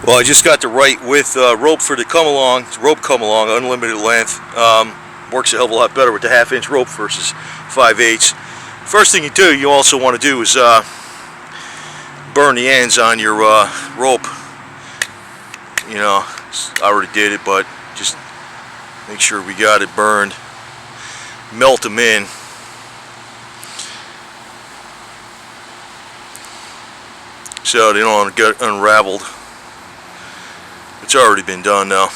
Well, I just got the right width rope for the come along. It's rope come along, unlimited length. Works a hell of a lot better with the 1/2 inch rope versus 5/8. First thing you do, you also want to do is burn the ends on your rope. You know, I already did it, but just make sure we got it burned. Melt them in. So they don't get unraveled. It's already been done now.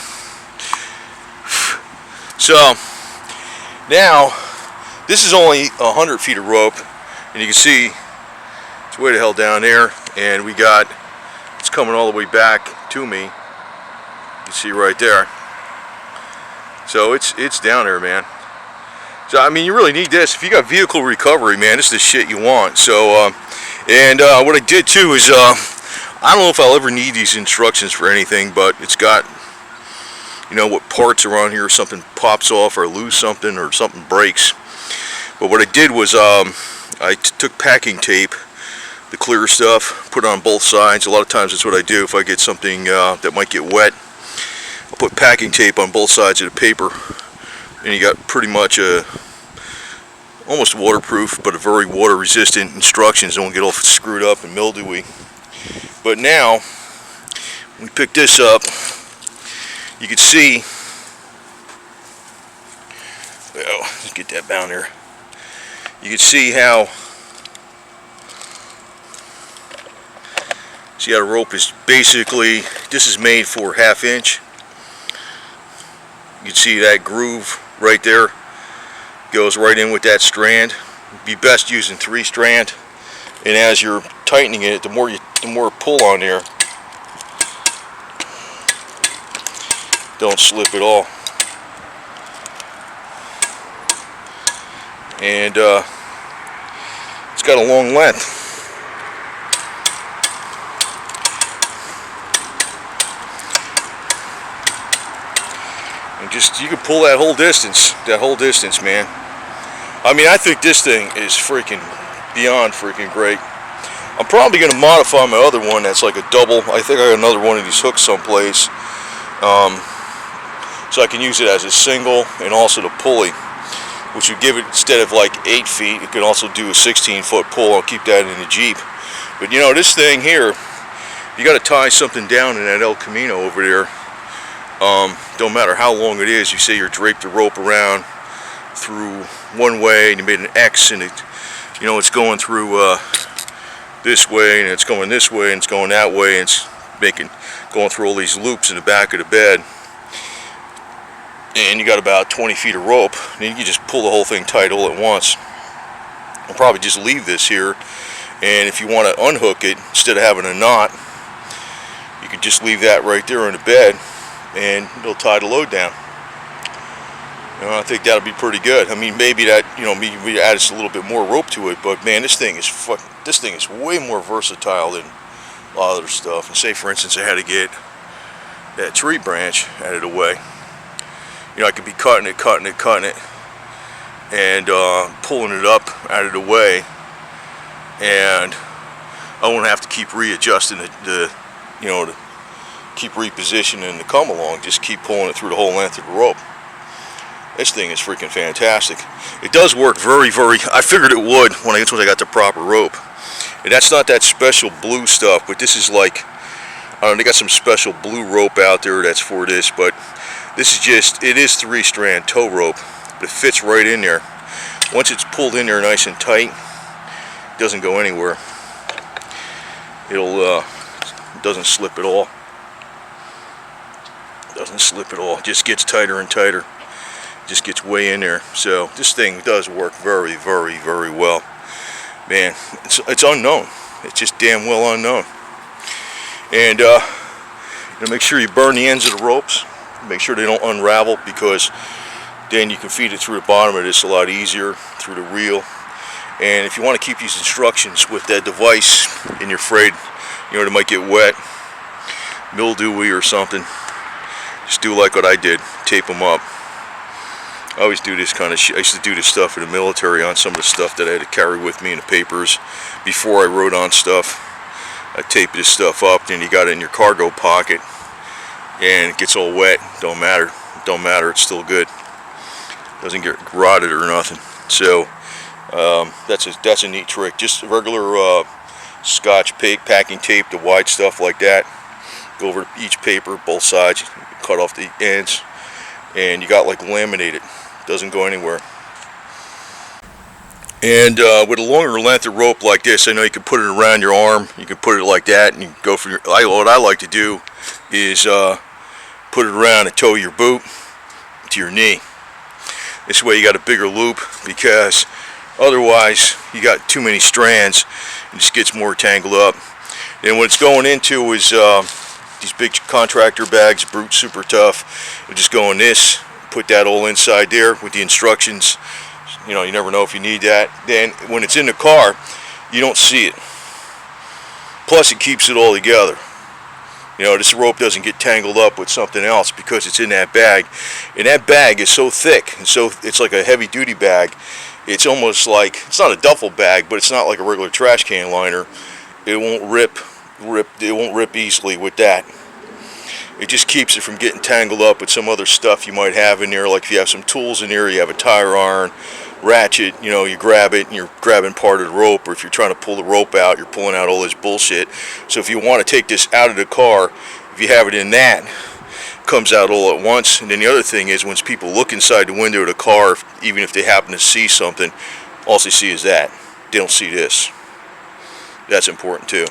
So now this is only 100 feet of rope, and you can see it's way the hell down there, and it's coming all the way back to me. You can see right there. So it's down there, man. So I mean, you really need this if you got vehicle recovery, man. This is the shit you want. So what I did too is I don't know if I'll ever need these instructions for anything, but it's got, you know, what parts are on here. Something pops off or lose something or something breaks. But what I did was I took packing tape, the clear stuff, put it on both sides. A lot of times that's what I do if I get something that might get wet. I'll put packing tape on both sides of the paper, and you got pretty much almost waterproof, but a very water resistant instructions. Don't get all screwed up and mildewy. But now, when we pick this up, you can see, well, let's get that down there. You can see how, a rope is basically, this is made for 1/2 inch. You can see that groove right there goes right in with that strand. It'd be best using 3 strand, and as you're tightening it, the more pull on there, don't slip at all. And it's got a long length. And you can pull that whole distance, man. I mean, I think this thing is freaking beyond freaking great. I'm probably going to modify my other one that's like a double. I think I got another one of these hooks someplace, so I can use it as a single and also the pulley, which would give it, instead of like 8 feet, it can also do a 16-foot pull. I'll keep that in the Jeep. But you know, this thing here, you got to tie something down in that El Camino over there. Don't matter how long it is. You say you're draped the rope around through one way, and you made an X, and it, you know, it's going through this way, and it's going this way, and it's going that way, and it's going through all these loops in the back of the bed. And you got about 20 feet of rope, and you can just pull the whole thing tight all at once. I'll probably just leave this here, and if you want to unhook it, instead of having a knot, you could just leave that right there in the bed, and it'll tie the load down. You know, I think that'll be pretty good. I mean, maybe that, you know, maybe we add just a little bit more rope to it, but man, this thing is way more versatile than a lot of other stuff. And say, for instance, I had to get that tree branch out of the way. You know, I could be cutting it, and pulling it up out of the way, and I won't have to keep readjusting the you know, to keep repositioning the come along. Just keep pulling it through the whole length of the rope. This thing is freaking fantastic. It does work very, very, I figured it would once I got the proper rope. And that's not that special blue stuff, but this is like, I don't know, they got some special blue rope out there that's for this, but this is just, it is 3-strand tow rope, but it fits right in there. Once it's pulled in there nice and tight, it doesn't go anywhere. It doesn't slip at all. Doesn't slip at all. It just gets tighter and tighter. Just gets way in there. So this thing does work very, very, very well. Man, it's unknown. It's just damn well unknown. And you know, make sure you burn the ends of the ropes. Make sure they don't unravel, because then you can feed it through the bottom of this a lot easier through the reel. And if you want to keep these instructions with that device and you're afraid, you know, it might get wet, mildewy or something, just do like what I did, tape them up. I always do this kind of shit. I used to do this stuff in the military on some of the stuff that I had to carry with me in the papers before I wrote on stuff. I tape this stuff up, then you got it in your cargo pocket, and it gets all wet. Don't matter. Don't matter. It's still good. Doesn't get rotted or nothing. So that's a neat trick. Just regular Scotch packing tape, the wide stuff like that. Go over each paper, both sides, cut off the ends, and you got like laminated. Doesn't go anywhere. And with a longer length of rope like this, I know you can put it around your arm. You can put it like that, and you can go for your. What I like to do is put it around the toe of your boot to your knee. This way you got a bigger loop, because otherwise you got too many strands. It just gets more tangled up. And what it's going into is these big contractor bags, Brute Super Tough. You just go in this, put that all inside there with the instructions. You know, you never know if you need that. Then when it's in the car, you don't see it. Plus it keeps it all together. You know, this rope doesn't get tangled up with something else because it's in that bag. And that bag is so thick, and so it's like a heavy duty bag. It's almost like, it's not a duffel bag, but it's not like a regular trash can liner. It won't rip easily with that. It just keeps it from getting tangled up with some other stuff you might have in there. Like if you have some tools in there, you have a tire iron, ratchet, you know, you grab it and you're grabbing part of the rope, or if you're trying to pull the rope out, you're pulling out all this bullshit. So if you want to take this out of the car, if you have it in that, it comes out all at once. And then the other thing is, once people look inside the window of the car, even if they happen to see something, all they see is that. They don't see this. That's important too.